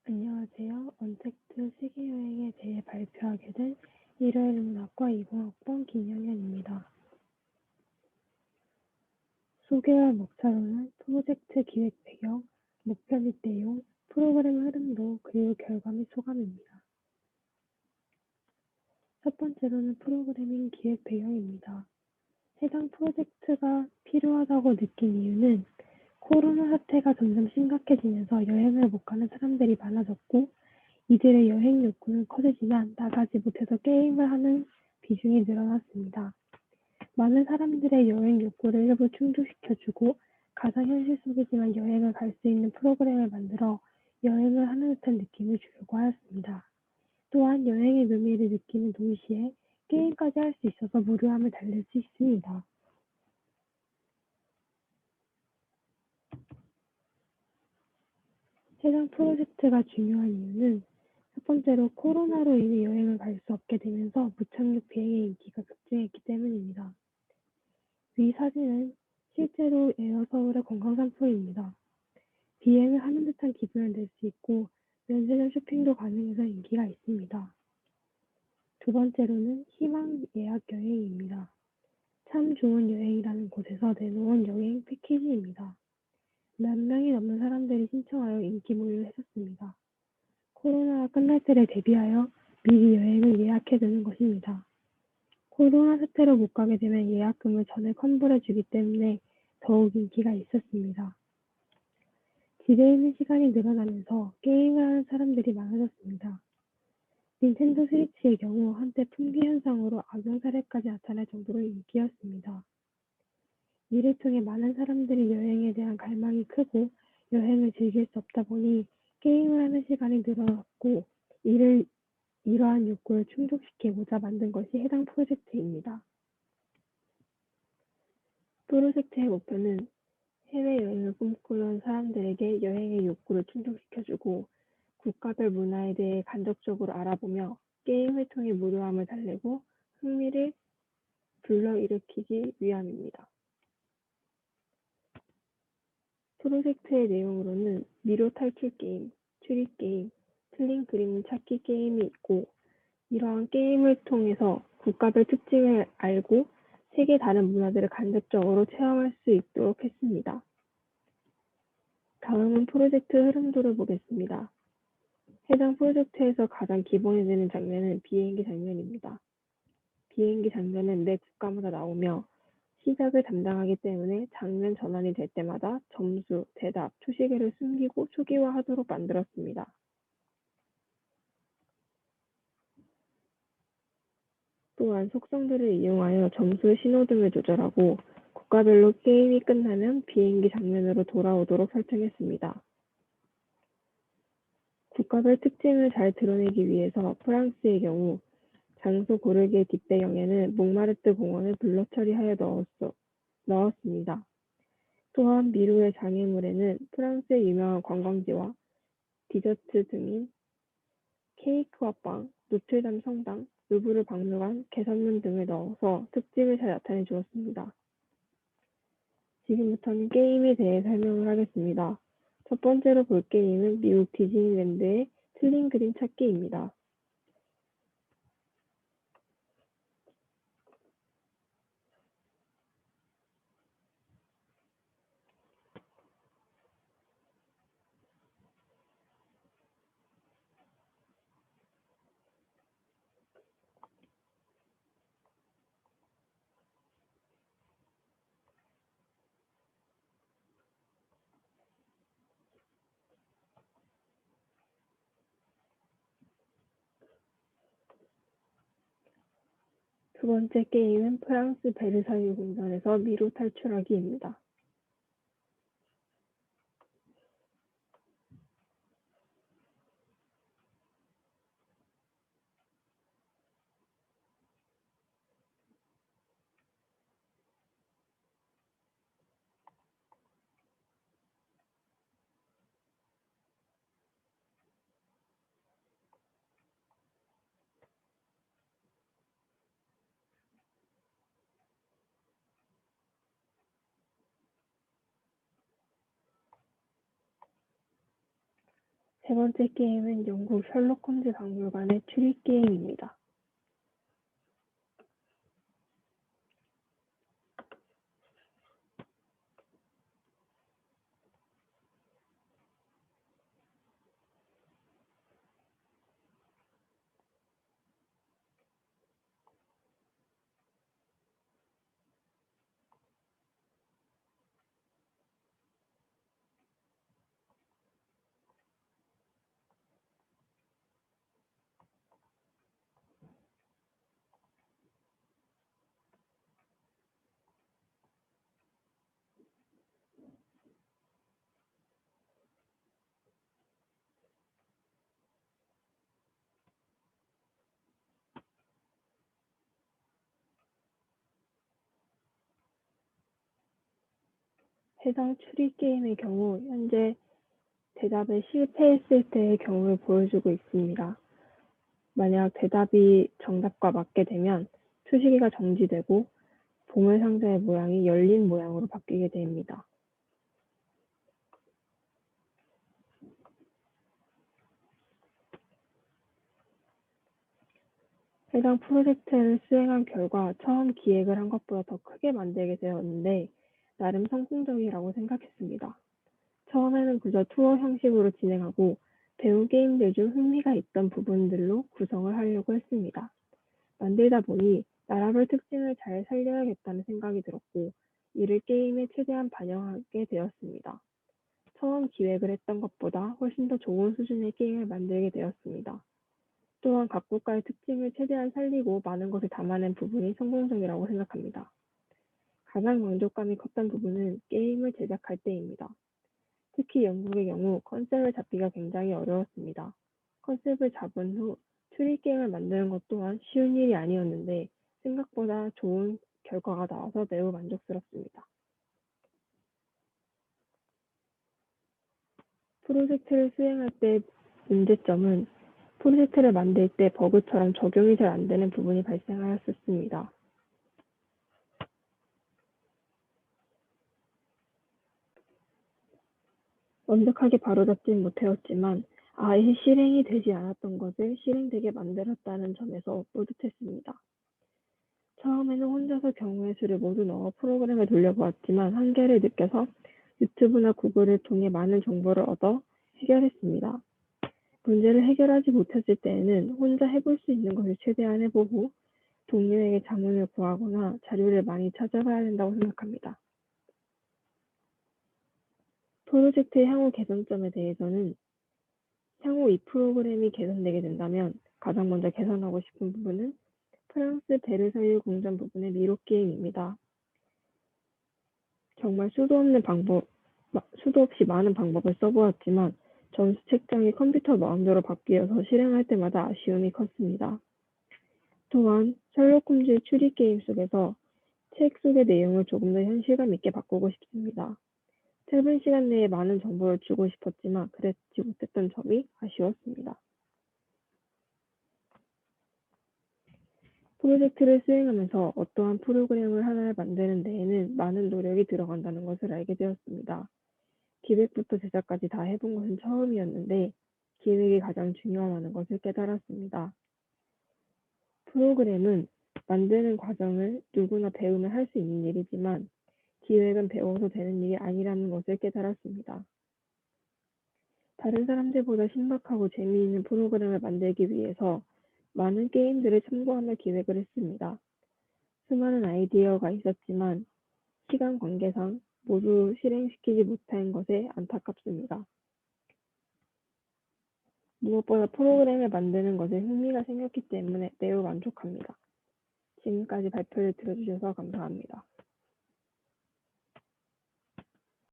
안녕하세요. 언택트 세계여행에 대해 발표하게 된 일요일문학과 20학번 김영현입니다. 소개할 목차로는 프로젝트 기획 배경, 목표 및 내용, 프로그램 흐름도 그리고 결과 및 소감입니다. 첫 번째로는 프로그래밍 기획 배경입니다. 해당 프로젝트가 필요하다고 느낀 이유는 코로나 사태가 점점 심각해지면서 여행을 못 가는 사람들이 많아졌고 이들의 여행 욕구는 커지지만 나가지 못해서 게임을 하는 비중이 늘어났습니다. 많은 사람들의 여행 욕구를 일부 충족시켜주고 가상현실 속이지만 여행을 갈 수 있는 프로그램을 만들어 여행을 하는 듯한 느낌을 주려고 하였습니다. 또한 여행의 묘미를 느끼는 동시에 게임까지 할 수 있어서 무료함을 달랠 수 있습니다. 해당 프로젝트가 중요한 이유는 첫 번째로 코로나로 인해 여행을 갈 수 없게 되면서 무착륙 비행의 인기가 급증했기 때문입니다. 위 사진은 실제로 에어서울의 관광산포입니다. 비행을 하는 듯한 기분을 낼 수 있고 면세점 쇼핑도 가능해서 인기가 있습니다. 두 번째로는 희망 예약 여행입니다. 참 좋은 여행이라는 곳에서 내놓은 여행 패키지입니다. 몇 명이 넘는 사람들이 신청하여 인기몰이를 했었습니다. 코로나가 끝날 때를 대비하여 미리 여행을 예약해두는 것입니다. 코로나 사태로 못 가게 되면 예약금을 전액 환불해주기 때문에 더욱 인기가 있었습니다. 집에 있는 시간이 늘어나면서 게임을 하는 사람들이 많아졌습니다. 닌텐도 스위치의 경우 한때 품귀 현상으로 악용 사례까지 나타날 정도로 인기였습니다. 이를 통해 많은 사람들이 여행에 대한 갈망이 크고 여행을 즐길 수 없다 보니 게임을 하는 시간이 늘어났고 이러한 욕구를 충족시키고자 만든 것이 해당 프로젝트입니다. 프로젝트의 목표는 해외여행을 꿈꾸는 사람들에게 여행의 욕구를 충족시켜주고 국가별 문화에 대해 간접적으로 알아보며 게임을 통해 무료함을 달래고 흥미를 불러일으키기 위함입니다. 프로젝트의 내용으로는 미로 탈출 게임, 추리 게임, 틀린 그림 찾기 게임이 있고 이러한 게임을 통해서 국가별 특징을 알고 세계 다른 문화들을 간접적으로 체험할 수 있도록 했습니다. 다음은 프로젝트 흐름도를 보겠습니다. 해당 프로젝트에서 가장 기본이 되는 장면은 비행기 장면입니다. 비행기 장면은 매 국가마다 나오며 시작을 담당하기 때문에 장면 전환이 될 때마다 점수, 대답, 초시계를 숨기고 초기화하도록 만들었습니다. 또한 속성들을 이용하여 점수 신호등을 조절하고 국가별로 게임이 끝나면 비행기 장면으로 돌아오도록 설정했습니다. 국가별 특징을 잘 드러내기 위해서 프랑스의 경우 장소 고르기의 뒷배경에는 몽마르트 공원을 블러 처리하여 넣었습니다. 또한 미로의 장애물에는 프랑스의 유명한 관광지와 디저트 등인 케이크와 빵, 노트르담 성당, 루브르 박물관, 개선문 등을 넣어서 특징을 잘 나타내 주었습니다. 지금부터는 게임에 대해 설명을 하겠습니다. 첫 번째로 볼 게임은 미국 디즈니랜드의 틀린 그림 찾기입니다. 두 번째 게임은 프랑스 베르사유 궁전에서 미로 탈출하기입니다. 세 번째 게임은 영국 셜록 홈즈 박물관의 추리 게임입니다. 해당 추리 게임의 경우 현재 대답에 실패했을 때의 경우를 보여주고 있습니다. 만약 대답이 정답과 맞게 되면 추시기가 정지되고 보물 상자의 모양이 열린 모양으로 바뀌게 됩니다. 해당 프로젝트를 수행한 결과 처음 기획을 한 것보다 더 크게 만들게 되었는데 나름 성공적이라고 생각했습니다. 처음에는 그저 투어 형식으로 진행하고 배운 게임들 중 흥미가 있던 부분들로 구성을 하려고 했습니다. 만들다 보니 나라별 특징을 잘 살려야겠다는 생각이 들었고 이를 게임에 최대한 반영하게 되었습니다. 처음 기획을 했던 것보다 훨씬 더 좋은 수준의 게임을 만들게 되었습니다. 또한 각 국가의 특징을 최대한 살리고 많은 것을 담아낸 부분이 성공적이라고 생각합니다. 가장 만족감이 컸던 부분은 게임을 제작할 때입니다. 특히 영국의 경우 컨셉을 잡기가 굉장히 어려웠습니다. 컨셉을 잡은 후 추리 게임을 만드는 것 또한 쉬운 일이 아니었는데 생각보다 좋은 결과가 나와서 매우 만족스럽습니다. 프로젝트를 수행할 때 문제점은 프로젝트를 만들 때 버그처럼 적용이 잘 안 되는 부분이 발생하였습니다. 완벽하게 바로잡지는 못하였지만 아예 실행이 되지 않았던 것을 실행되게 만들었다는 점에서 뿌듯했습니다. 처음에는 혼자서 경우의 수를 모두 넣어 프로그램을 돌려보았지만 한계를 느껴서 유튜브나 구글을 통해 많은 정보를 얻어 해결했습니다. 문제를 해결하지 못했을 때에는 혼자 해볼 수 있는 것을 최대한 해보고 동료에게 자문을 구하거나 자료를 많이 찾아봐야 된다고 생각합니다. 프로젝트의 향후 개선점에 대해서는 향후 이 프로그램이 개선되게 된다면 가장 먼저 개선하고 싶은 부분은 프랑스 베르사유 궁전 부분의 미로 게임입니다. 정말 수도 없이 많은 방법을 써보았지만 점수 책정이 컴퓨터 마음대로 바뀌어서 실행할 때마다 아쉬움이 컸습니다. 또한 셜록 홈즈의 추리 게임 속에서 책 속의 내용을 조금 더 현실감 있게 바꾸고 싶습니다. 짧은 시간 내에 많은 정보를 주고 싶었지만 그렇지 못했던 점이 아쉬웠습니다. 프로젝트를 수행하면서 어떠한 프로그램을 하나를 만드는 데에는 많은 노력이 들어간다는 것을 알게 되었습니다. 기획부터 제작까지 다 해본 것은 처음이었는데 기획이 가장 중요하다는 것을 깨달았습니다. 프로그램은 만드는 과정을 누구나 배우면 할 수 있는 일이지만 기획은 배워서 되는 일이 아니라는 것을 깨달았습니다. 다른 사람들보다 신박하고 재미있는 프로그램을 만들기 위해서 많은 게임들을 참고하며 기획을 했습니다. 수많은 아이디어가 있었지만 시간 관계상 모두 실행시키지 못한 것에 안타깝습니다. 무엇보다 프로그램을 만드는 것에 흥미가 생겼기 때문에 매우 만족합니다. 지금까지 발표를 들어주셔서 감사합니다.